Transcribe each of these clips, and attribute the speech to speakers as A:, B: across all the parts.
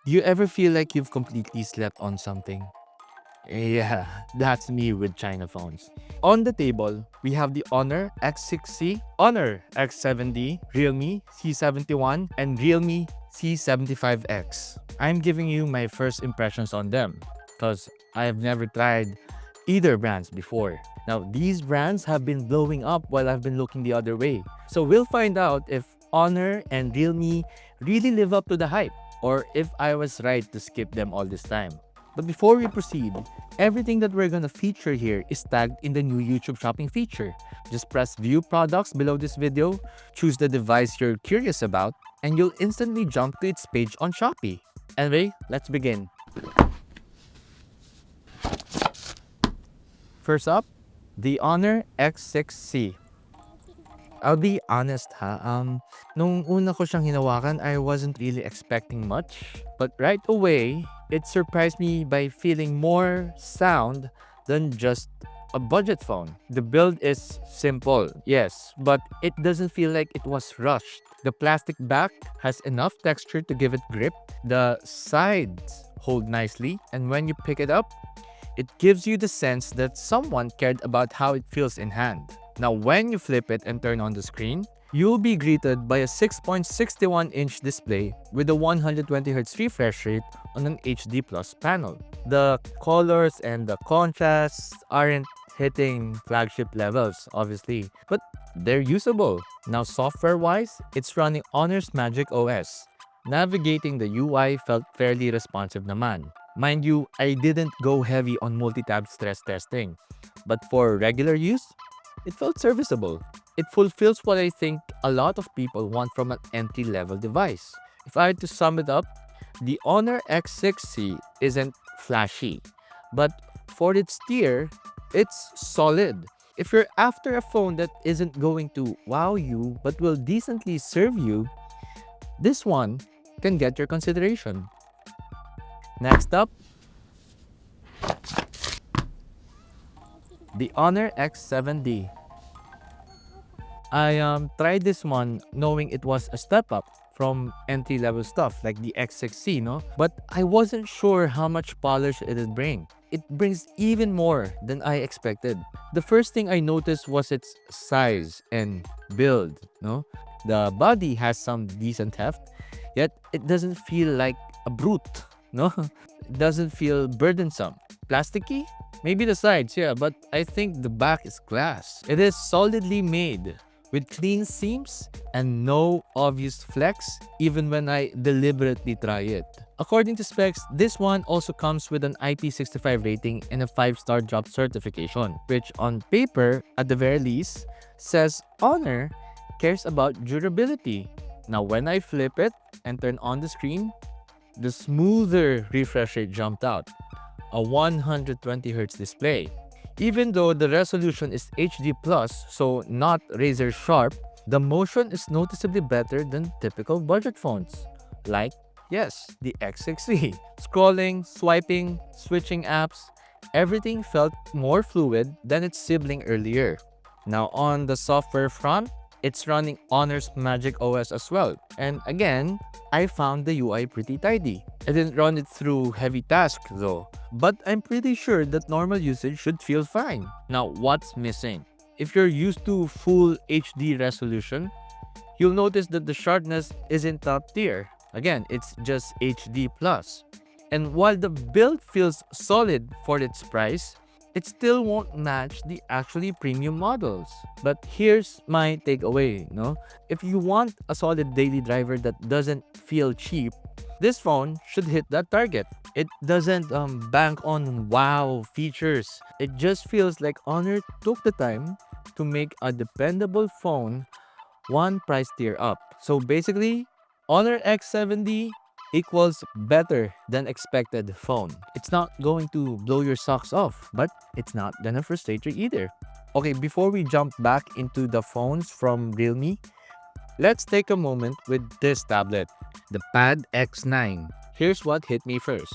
A: You ever feel like you've completely slept on something? Yeah, that's me with China phones. On the table, we have the Honor X6c, Honor X7D, realme C71, and realme C75X. I'm giving you my first impressions on them because I have never tried either brands before. Now, these brands have been blowing up while I've been looking the other way. So we'll find out if Honor and realme really live up to the hype or if I was right to skip them all this time. But before we proceed, everything that we're gonna feature here is tagged in the new YouTube shopping feature. Just press view products below this video, choose the device you're curious about, and you'll instantly jump to its page on Shopee. Anyway, let's begin. First up, the Honor X6c. I'll be honest ha, nung una ko siyang hinawakan, I wasn't really expecting much. But right away, it surprised me by feeling more sound than just a budget phone. The build is simple, yes, but it doesn't feel like it was rushed. The plastic back has enough texture to give it grip. The sides hold nicely, and when you pick it up, it gives you the sense that someone cared about how it feels in hand. Now, when you flip it and turn on the screen, you'll be greeted by a 6.61-inch display with a 120Hz refresh rate on an HD Plus panel. The colors and the contrasts aren't hitting flagship levels, obviously, but they're usable. Now, software-wise, it's running Honor's Magic OS. Navigating the UI felt fairly responsive naman. Mind you, I didn't go heavy on multi-tab stress testing, but for regular use, it felt serviceable. It fulfills what I think a lot of people want from an entry-level device. If I had to sum it up, the Honor X6c isn't flashy, but for its tier, it's solid. If you're after a phone that isn't going to wow you but will decently serve you, this one can get your consideration. Next up, the Honor X7D. I tried this one knowing it was a step up from entry-level stuff like the X6c, no? But I wasn't sure how much polish it'd bring. It brings even more than I expected. The first thing I noticed was its size and build, no? The body has some decent heft, yet it doesn't feel like a brute, no? It doesn't feel burdensome. Plasticky? Maybe the sides, yeah, but I think the back is glass. It is solidly made with clean seams and no obvious flex even when I deliberately try it. According to specs, this one also comes with an IP65 rating and a 5-star job certification, which on paper, at the very least, says Honor cares about durability. Now when I flip it and turn on the screen, the smoother refresh rate jumped out, a 120Hz display. Even though the resolution is HD+, so not razor sharp, the motion is noticeably better than typical budget phones. Like, yes, the X6c. Scrolling, swiping, switching apps, everything felt more fluid than its sibling earlier. Now on the software front, it's running Honor's Magic OS as well. And again, I found the UI pretty tidy. I didn't run it through heavy tasks though, but I'm pretty sure that normal usage should feel fine. Now, what's missing? If you're used to full HD resolution, you'll notice that the sharpness isn't top tier. Again, it's just HD+. And while the build feels solid for its price, it still won't match the actually premium models. But here's my takeaway, no? If you want a solid daily driver that doesn't feel cheap, this phone should hit that target. It doesn't bank on wow features. It just feels like Honor took the time to make a dependable phone one price tier up. So basically, Honor X70 equals better than expected phone. It's not going to blow your socks off, but it's not gonna frustrate you either. Okay, before we jump back into the phones from Realme, let's take a moment with this tablet, the Pad X9. Here's what hit me first.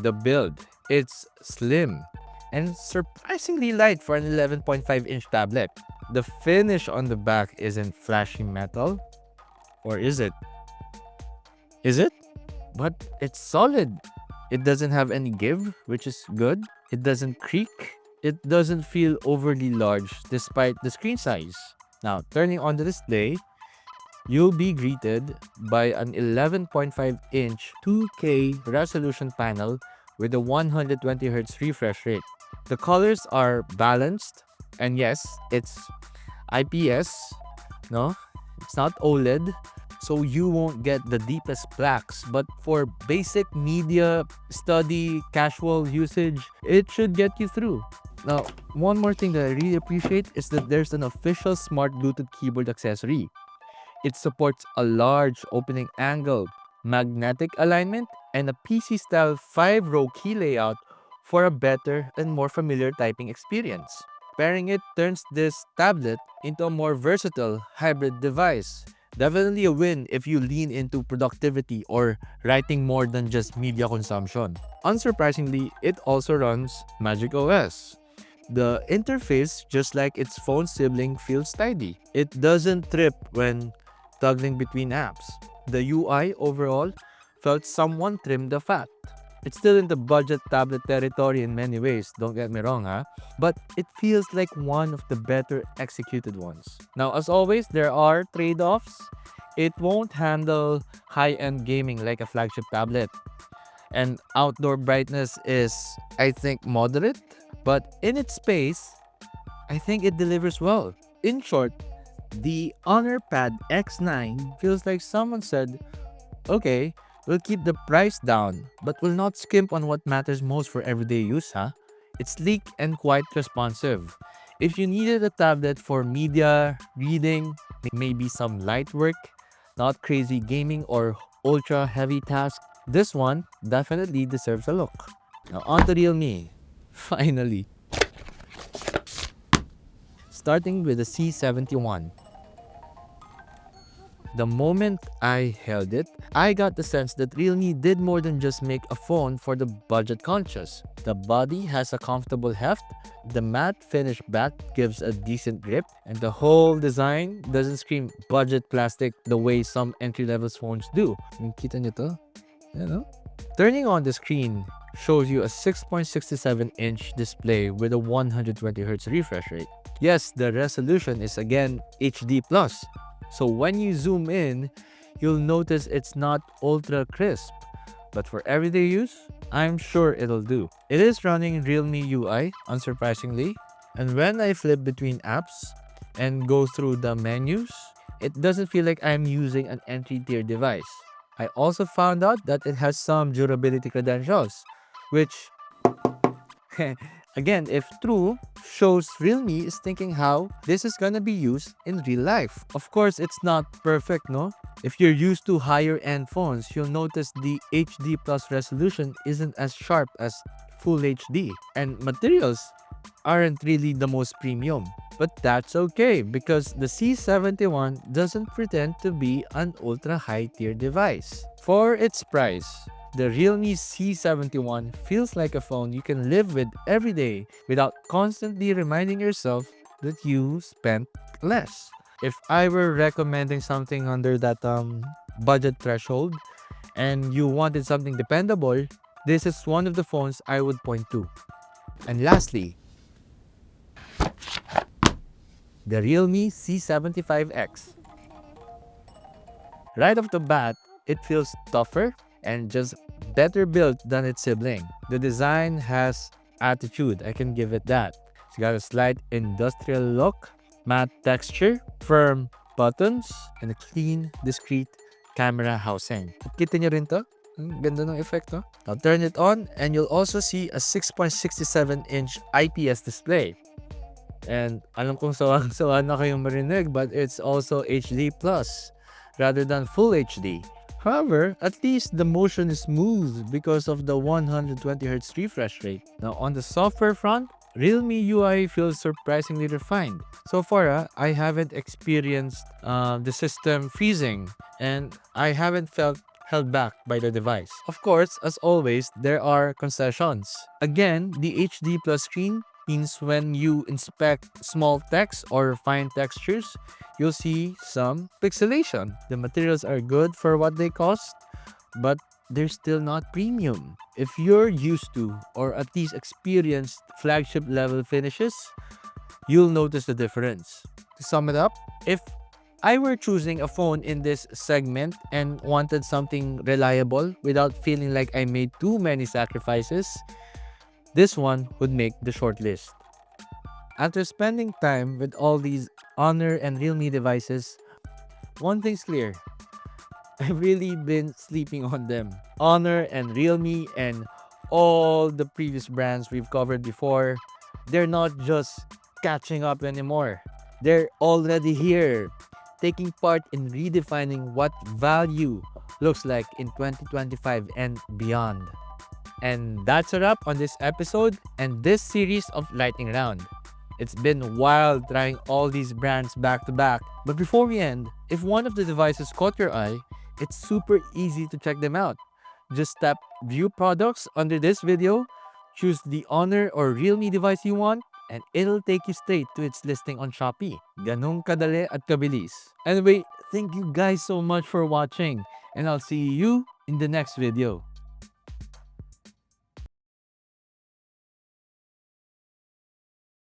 A: The build. It's slim and surprisingly light for an 11.5-inch tablet. The finish on the back isn't flashy metal. Or is it? Is it? but it's solid. It doesn't have any give, which is good. It doesn't creak. It doesn't feel overly large despite the screen size. Now, turning on the display, you'll be greeted by an 11.5-inch 2K resolution panel with a 120Hz refresh rate. The colors are balanced, and yes, it's IPS, no? It's not OLED, so you won't get the deepest blacks, but for basic media, study, casual usage, it should get you through. Now, one more thing that I really appreciate is that there's an official smart Bluetooth keyboard accessory. It supports a large opening angle, magnetic alignment, and a PC-style 5-row key layout for a better and more familiar typing experience. Pairing it turns this tablet into a more versatile hybrid device. Definitely a win if you lean into productivity or writing more than just media consumption. Unsurprisingly, it also runs Magic OS. The interface, just like its phone sibling, feels tidy. It doesn't trip when toggling between apps. The UI overall felt someone trimmed the fat. It's still in the budget tablet territory in many ways, don't get me wrong, but it feels like one of the better executed ones. Now, as always, there are trade-offs. It won't handle high-end gaming like a flagship tablet, and outdoor brightness is, I think, moderate, but in its space, I think it delivers well. In short, the Honor Pad X9 feels like someone said, okay, we'll keep the price down, but we'll not skimp on what matters most for everyday use, It's sleek and quite responsive. If you needed a tablet for media, reading, maybe some light work, not crazy gaming or ultra heavy tasks, this one definitely deserves a look. Now on to realme. Finally. Starting with the C71. The moment I held it, I got the sense that realme did more than just make a phone for the budget conscious. The body has a comfortable heft, the matte finish back gives a decent grip, and the whole design doesn't scream budget plastic the way some entry-level phones do. Kita nyo to? Turning on the screen shows you a 6.67-inch display with a 120Hz refresh rate. Yes, the resolution is again HD+. So when you zoom in, you'll notice it's not ultra crisp. But for everyday use, I'm sure it'll do. It is running realme UI, unsurprisingly. And when I flip between apps and go through the menus, it doesn't feel like I'm using an entry-tier device. I also found out that it has some durability credentials, which again, if true, shows realme is thinking how this is gonna be used in real life. Of course, it's not perfect, no? If you're used to higher end phones, you'll notice the HD plus resolution isn't as sharp as Full HD, and materials aren't really the most premium. But that's okay because the C71 doesn't pretend to be an ultra high tier device. For its price, the realme C71 feels like a phone you can live with every day without constantly reminding yourself that you spent less. If I were recommending something under that budget threshold and you wanted something dependable, this is one of the phones I would point to. And lastly, the realme C75X. Right off the bat, it feels tougher and just better built than its sibling. The design has attitude, I can give it that. It's got a slight industrial look, matte texture, firm buttons, and a clean, discreet camera housing. Kita nyo rin to? Ganda ng effect, no? Now turn it on and you'll also see a 6.67-inch IPS display. And alam kong sawang-sawa na kayong marinig, but it's also HD plus rather than Full HD. However, at least the motion is smooth because of the 120Hz refresh rate. Now on the software front, realme UI feels surprisingly refined. So far, I haven't experienced the system freezing and I haven't felt held back by the device. Of course, as always, there are concessions. Again, the HD plus screen means when you inspect small text or fine textures, you'll see some pixelation. The materials are good for what they cost, but they're still not premium. If you're used to or at least experienced flagship level finishes, you'll notice the difference. To sum it up, if I were choosing a phone in this segment and wanted something reliable without feeling like I made too many sacrifices, this one would make the shortlist. After spending time with all these Honor and realme devices, one thing's clear. I've really been sleeping on them. Honor and realme and all the previous brands we've covered before, they're not just catching up anymore. They're already here, taking part in redefining what value looks like in 2025 and beyond. And that's a wrap on this episode and this series of Lightning Round. It's been wild trying all these brands back to back. But before we end, if one of the devices caught your eye, it's super easy to check them out. Just tap View Products under this video, choose the Honor or realme device you want, and it'll take you straight to its listing on Shopee. Ganun kadali at kabilis. Anyway, thank you guys so much for watching, and I'll see you in the next video.